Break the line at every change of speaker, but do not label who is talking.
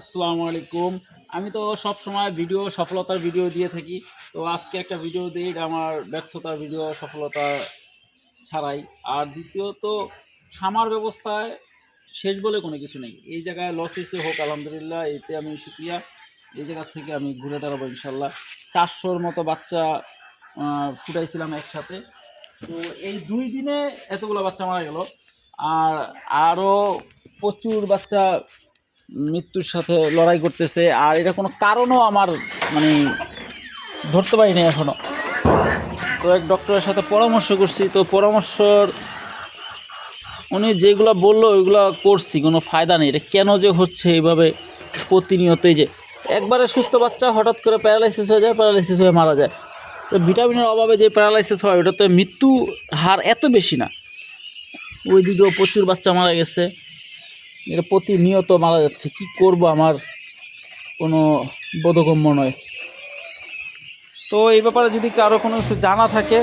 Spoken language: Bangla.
আসসালামু আলাইকুম। আমি তো সবসময় সফলতার ভিডিও দিয়ে থাকি। তো আজকে একটা ভিডিও দিই, এটা আমার ব্যর্থতার ভিডিও, সফলতা ছাড়াই। আর দ্বিতীয়ত খামার ব্যবস্থায় শেষ বলে কোনো কিছু নেই। এই জায়গায় লস হইছে, হোক আলহামদুলিল্লাহ, এতে আমি শুকরিয়া। এই জায়গা থেকে আমি ঘুরে দাঁড়াবো ইনশাল্লাহ। ৪০০-র মতো বাচ্চা ফুটাইছিলাম একসাথে। তো এই ২ দিনে এতগুলো বাচ্চা মারা গেল। আর আরও প্রচুর বাচ্চা মৃত্যুর সাথে লড়াই করতেছে। আর এটা কোনো কারণও আমার মানে ধরতে পারিনি এখনও। তো এক ডক্টরের সাথে পরামর্শ করছি, তো পরামর্শর উনি যেগুলো বললো ওইগুলো করছি, কোনো ফায়দা নেই। এটা কেন যে হচ্ছে এইভাবে প্রতিনিয়তই, যে একবারে সুস্থ বাচ্চা হঠাৎ করে প্যারালাইসিস হয়ে যায়, প্যারালাইসিস হয়ে মারা যায়। তো ভিটামিনের অভাবে যে প্যারালাইসিস হয় ওটা তো মৃত্যু হার এত বেশি না। ওই দিকেও প্রচুর বাচ্চা মারা গেছে, এটা প্রতিনিয়ত মারা যাচ্ছে। কি করব, আমার কোনো বোধগম্য নয়। তো এই ব্যাপারে যদি কারো কোনো কিছু জানা থাকে